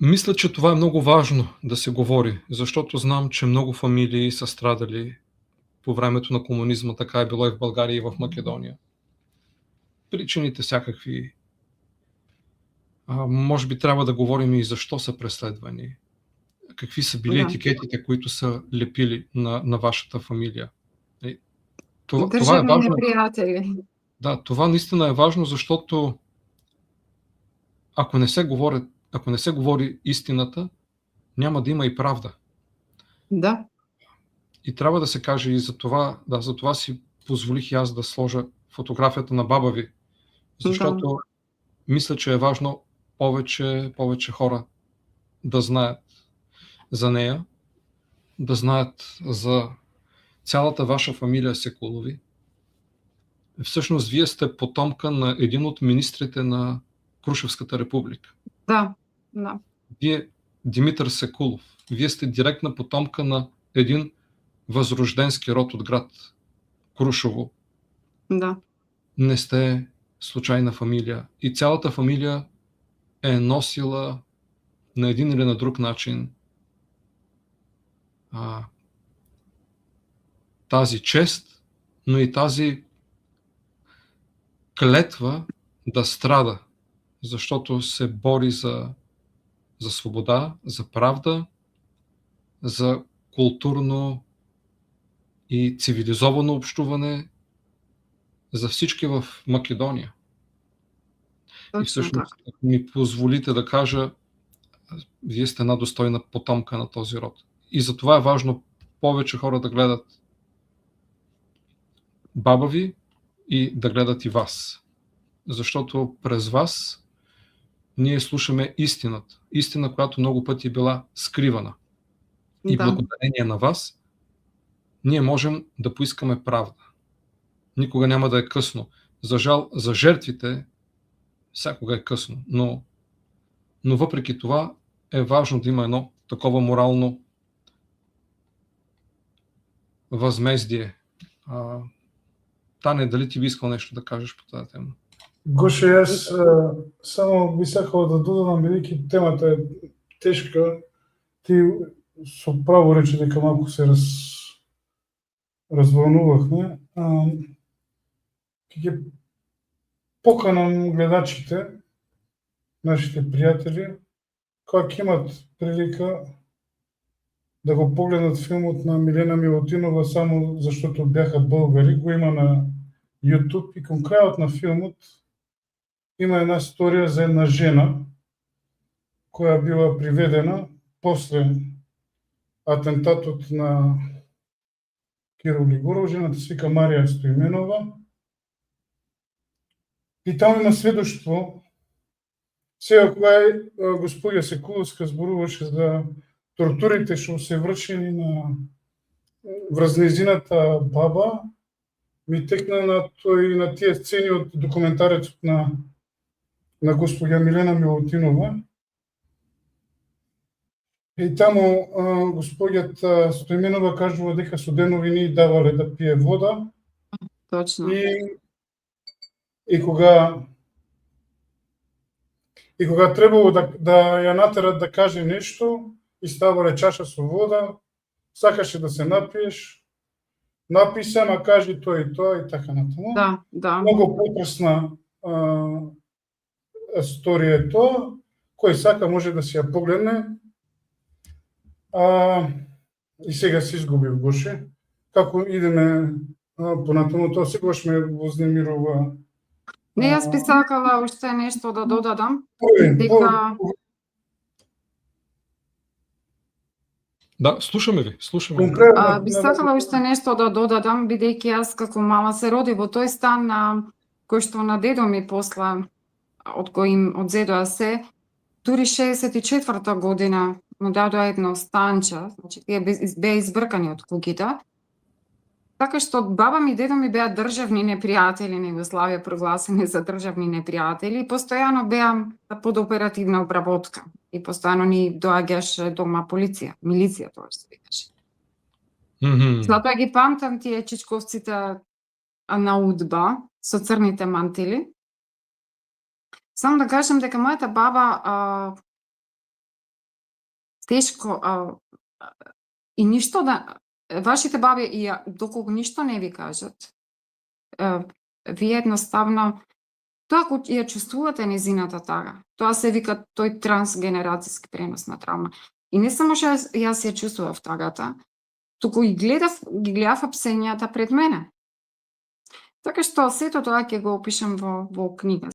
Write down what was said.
Мисля, че това е много важно да се говори, защото знам, че много фамилии са страдали по времето на комунизма, така е било и в България, и в Македония. Причините всякакви. Може би трябва да говорим и защо са преследвани. Какви са били Да. етикетите, които са лепили на вашата фамилия. Това е Државни важно. непријатели. Да, това наистина е важно, защото ако не се говори истината, няма да има и правда. Да. И трябва да се каже и за това си позволих и аз да сложа фотографията на баба ви, защото мисля, че е важно повече хора да знаят за нея, да знаят за цялата ваша фамилия Секулови. Всъщност, вие сте потомка на един от министрите на Крушевската република. Да. Вие, Димитър Секулов, вие сте директна потомка на един възрожденски род от град Крушево. Да. Не сте случайна фамилия. И цялата фамилия е носила на един или на друг начин тази чест, но и тази клетва да страда, защото се бори за свобода, за правда, за културно и цивилизовано общуване за всички в Македония. Точно и всъщност, така. ако ми позволите да кажа, вие сте една достойна потомка на този род. И затова е важно повече хора да гледат баба ви и да гледат и вас. Защото през вас ние слушаме истината. Истина, която много пъти е била скривана. И благодарение на вас ние можем да поискаме правда. Никога няма да е късно. За жал, за жертвите всякога е късно. Но въпреки това е важно да има едно такова морално възмездие. Тане, дали ти би искал нещо да кажеш по тази тема? Гоше, јас само би сакал да додадам, бидејќи темата е тешка, ти со право рече дека малку се разволнувавме. Ќе поканам гледачите, нашите пријатели, кога ќе имат прилика да го погледнат филмот на Милена Милутинова само заштото бяха българи, го има на YouTube и кон крајот на филмот има една сторија за една жена која била приведена после атентатот на Кирил Лигоров, жената се вика Марија Стоименова. И таму има сведоштво. Сега кога госпоѓа Секуловска зборуваше за тортурите што се вршени врз нејзината баба, ми текна на тие сцени од документарецот на госпоѓа Милена Милутинова. И таму госпоѓата Стоименова кажува дека со денови не давале да пие вода. Точно. И кога требало да ја натерат да каже нешто, и ставале чаша со вода, сакаше да се напиеш, напи се, ма кажи тоа и тоа и така натаму. Да. Многу потресна сторија е тоа, кој сака може да си ја погледне. И сега се изгубив, Гоше. Како идеме понатаму, тоа секогаш ме вознемирува. Не, јас би сакала уште нешто да додадам. Да, слушаме ви. Би сакала уште нешто да додадам, бидејќи јас како мала се роди во тој стан кој што на дедо ми после од кој им одзедоа се, дури 64-та година му дадоа едно станче, значи тие беа избркани од куќите. Така што баба ми и дедо ми беа државни непријатели на Југославија, прогласени за државни непријатели и постојано беа под оперативна обработка. И постојано ни доаѓаше дома полиција, милиција тоа се викаше. Затоа ги памтам тие чичковците на удба со црните мантили. Само да кажам дека мојата баба тешко и ништо да вашите баби и доколку ништо не ви кажат, вие едноставно тоа ако ја чувствувате незината тага, тоа се вика тој трансгенерацијски пренос на травма. И не само што јас ја чувствував тагата, туку и ги гледав апсењата пред мене. Така што сето тоа ќе го опишам во книга.